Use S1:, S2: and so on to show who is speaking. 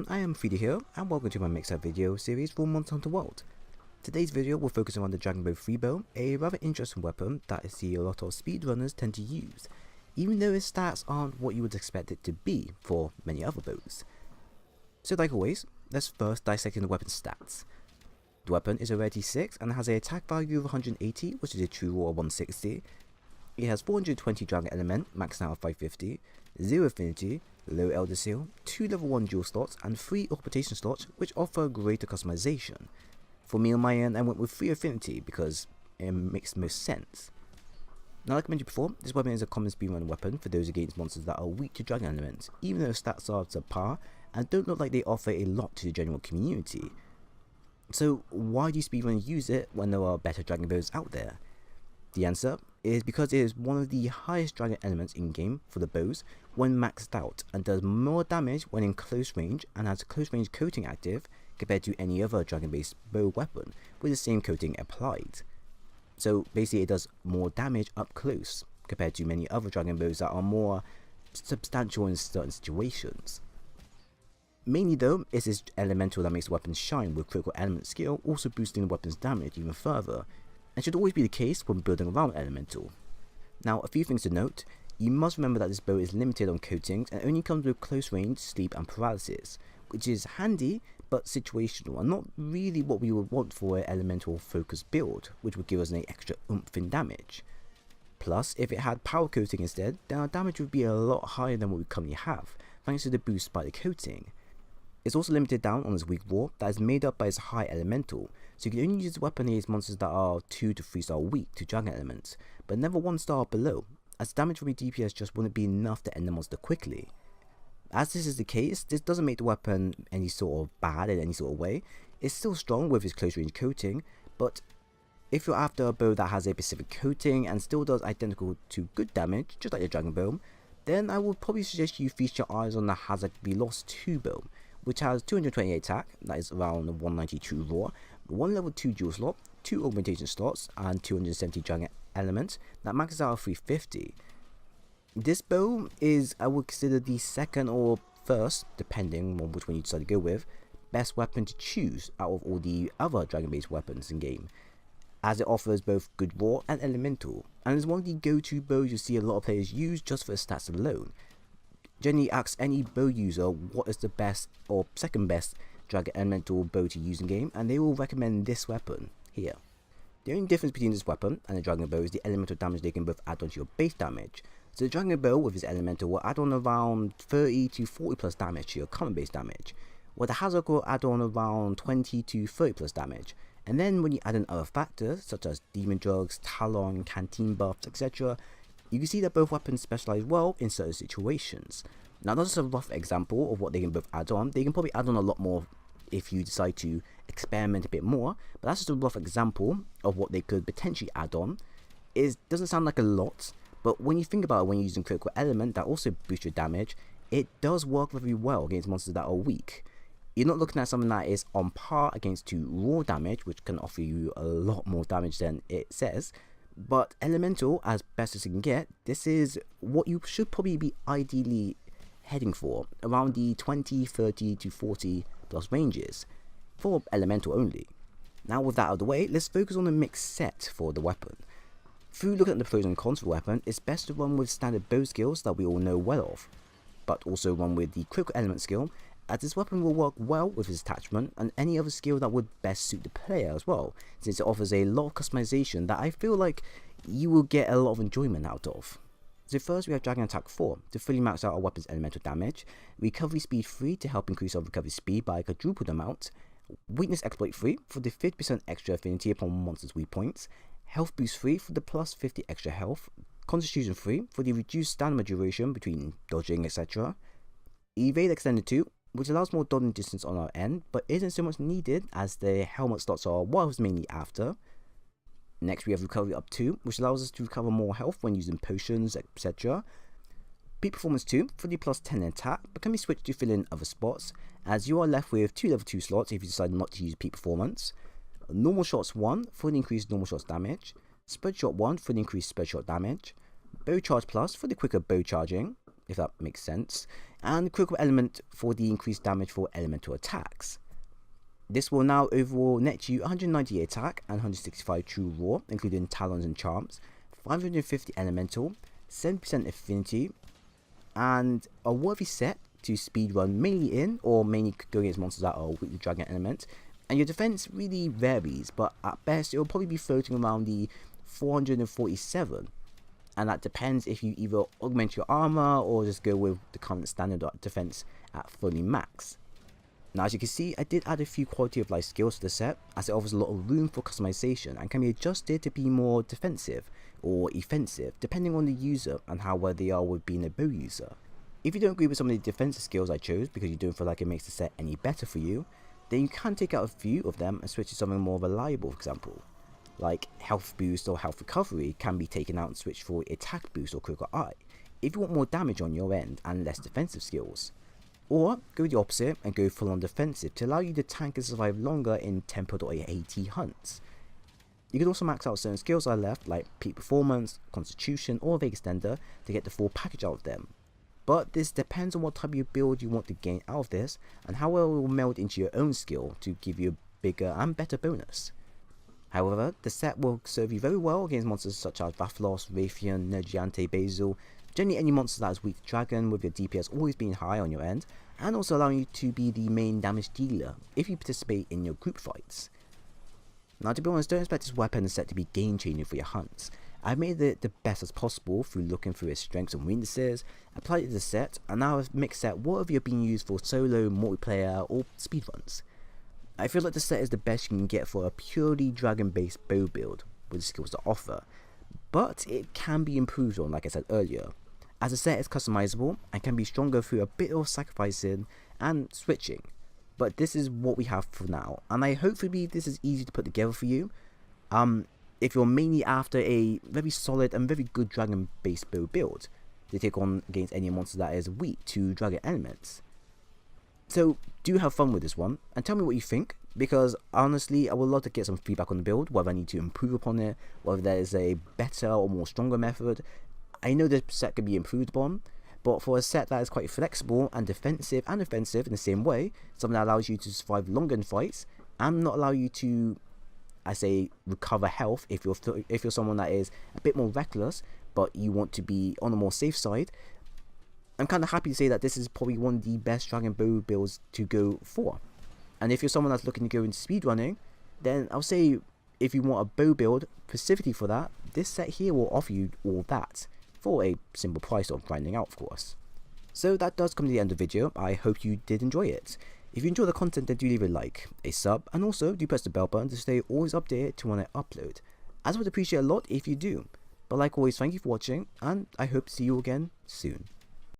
S1: everyone, I am Feedy here, and welcome to my mix-up video series for Monster Hunter World. Today's video will focus on the DragonBone Freebow, a rather interesting weapon that I see a lot of speedrunners tend to use, even though its stats aren't what you would expect it to be for many other bows. So like always, let's first dissect the weapon's stats. The weapon is a rarity 6 and has an attack value of 180, which is a true raw of 160. It has 420 Dragon Element, maxed out of 550, 0 Affinity, low Elder Seal, 2 level 1 dual slots, and 3 Occultation slots, which offer greater customization. For me on my end, I went with 3 Affinity because it makes the most sense. Now, like I mentioned before, this weapon is a common speedrun weapon for those against monsters that are weak to Dragon Elements, even though stats are subpar and don't look like they offer a lot to the general community. So why do speedrunners use it when there are better Dragon Bows out there? The answer is because it is one of the highest Dragon Elements in game for the bows when maxed out, and does more damage when in close range and has close range coating active compared to any other Dragon based bow weapon with the same coating applied. So basically it does more damage up close compared to many other Dragon bows that are more substantial in certain situations. Mainly though, it's this elemental that makes the weapon shine, with critical element skill also boosting the weapon's damage even further, and should always be the case when building around elemental. Now, a few things to note: you must remember that this bow is limited on coatings and only comes with close range, sleep and paralysis, which is handy but situational and not really what we would want for an elemental focused build, which would give us an extra oomph in damage. Plus, if it had power coating instead, then our damage would be a lot higher than what we currently have, thanks to the boost by the coating. It's also limited down on its weak raw that is made up by its high elemental, so you can only use the weapon against monsters that are 2 to 3 star weak to Dragon Elements, but never 1 star below, as damage from your DPS just wouldn't be enough to end the monster quickly. As this is the case, this doesn't make the weapon any sort of bad in any sort of way. It's still strong with its close range coating, but if you're after a bow that has a specific coating and still does identical to good damage, just like the DragonBone, then I would probably suggest you feast your eyes on the Hazard Be Lost 2 bow, which has 228 attack, that is around 192 raw, 1 level 2 dual slot, 2 augmentation slots, and 270 Dragon Elements that maxes out at 350. This bow is, I would consider, the second or first, depending on which one you decide to go with, best weapon to choose out of all the other Dragon based weapons in game, as it offers both good raw and elemental, and is one of the go-to bows you see a lot of players use just for the stats alone. Generally ask any bow user what is the best or second best Dragon Elemental bow to use in game, and they will recommend this weapon here. The only difference between this weapon and the Dragon Bow is the elemental damage they can both add on to your base damage. So the Dragon Bow with its elemental will add on around 30 to 40 plus damage to your common base damage, while the Hazard will add on around 20 to 30 plus damage. And then when you add in other factors such as demon drugs, talon, canteen buffs, etc., you can see that both weapons specialize well in certain situations. Now that's just a rough example of what they can both add on. They can probably add on a lot more if you decide to experiment a bit more, but that's just a rough example of what they could potentially add on. It doesn't sound like a lot, but when you think about it, when you're using critical element that also boosts your damage, it does work very well against monsters that are weak. You're not looking at something that is on par against 2 raw damage, which can offer you a lot more damage than it says. But elemental, as best as you can get, this is what you should probably be ideally heading for, around the 20, 30 to 40 plus ranges, for elemental only. Now with that out of the way, let's focus on the mixed set for the weapon. Through looking at the pros and cons of the weapon, it's best to run with standard bow skills that we all know well of, but also run with the critical element skill, as this weapon will work well with its attachment and any other skill that would best suit the player as well, since it offers a lot of customization that I feel like you will get a lot of enjoyment out of. So first we have Dragon Attack 4 to fully max out our weapon's elemental damage, Recovery Speed 3 to help increase our recovery speed by a quadrupled amount, Weakness Exploit 3 for the 50% extra affinity upon monsters' weak points, Health Boost 3 for the plus 50 extra health, Constitution 3 for the reduced stamina duration between dodging, etc., Evade Extended 2, which allows more dodging distance on our end, but isn't so much needed as the helmet slots are what I was mainly after. Next we have Recovery Up 2, which allows us to recover more health when using potions, etc. Peak Performance 2 for the plus 10 attack, but can be switched to fill in other spots, as you are left with 2 level 2 slots if you decide not to use Peak Performance. Normal Shots 1 for the increased normal shots damage, Spread Shot 1 for the increased spread shot damage, Bow Charge Plus for the quicker bow charging, if that makes sense, and critical element for the increased damage for elemental attacks. This will now overall net you 198 attack and 165 true raw, including talons and charms, 550 elemental, 70% affinity, and a worthy set to speedrun mainly in, or mainly go against monsters that are weak to dragon element. And your defense really varies, but at best it will probably be floating around the 447, and that depends if you either augment your armor or just go with the current standard defense at fully max. Now, as you can see, I did add a few quality of life skills to the set, as it offers a lot of room for customization and can be adjusted to be more defensive or offensive depending on the user and how well they are with being a bow user. If you don't agree with some of the defensive skills I chose because you don't feel like it makes the set any better for you, then you can take out a few of them and switch to something more reliable. For example, like health boost or health recovery can be taken out and switched for attack boost or critical eye if you want more damage on your end and less defensive skills. Or go the opposite and go full on defensive to allow you to tank and survive longer in tempered or AT hunts. You can also max out certain skills I left, like peak performance, constitution or Vega extender, to get the full package out of them. But this depends on what type of build you want to gain out of this and how well it will meld into your own skill to give you a bigger and better bonus. However, the set will serve you very well against monsters such as Rathalos, Raytheon, Nergiante, Basil, generally any monster that is weak to dragon, with your DPS always being high on your end, and also allowing you to be the main damage dealer if you participate in your group fights. Now, to be honest, don't expect this weapon set to be game changing for your hunts. I've made it the best as possible through looking through its strengths and weaknesses, applied it to the set, and now I've mixed set whatever you're being used for solo, multiplayer, or speedruns. I feel like the set is the best you can get for a purely dragon based bow build with the skills to offer, but it can be improved on, like I said earlier, as the set is customizable and can be stronger through a bit of sacrificing and switching. But this is what we have for now, and I hopefully this is easy to put together for you. If you're mainly after a very solid and very good dragon based bow build to take on against any monster that is weak to dragon elements. So do have fun with this one and tell me what you think, because honestly I would love to get some feedback on the build, whether I need to improve upon it, whether there is a better or more stronger method. I know this set can be improved upon, but for a set that is quite flexible and defensive and offensive in the same way, something that allows you to survive longer in fights and not allow you to, I say, recover health if you're someone that is a bit more reckless but you want to be on the more safe side, I'm kind of happy to say that this is probably one of the best dragon bow builds to go for. And if you're someone that's looking to go into speedrunning, then I'll say if you want a bow build specifically for that, this set here will offer you all that for a simple price of grinding out, of course. So that does come to the end of the video. I hope you did enjoy it. If you enjoy the content, then do leave a like, a sub, and also do press the bell button to stay always updated to when I upload, as I would appreciate a lot if you do. But like always, thank you for watching, and I hope to see you again soon.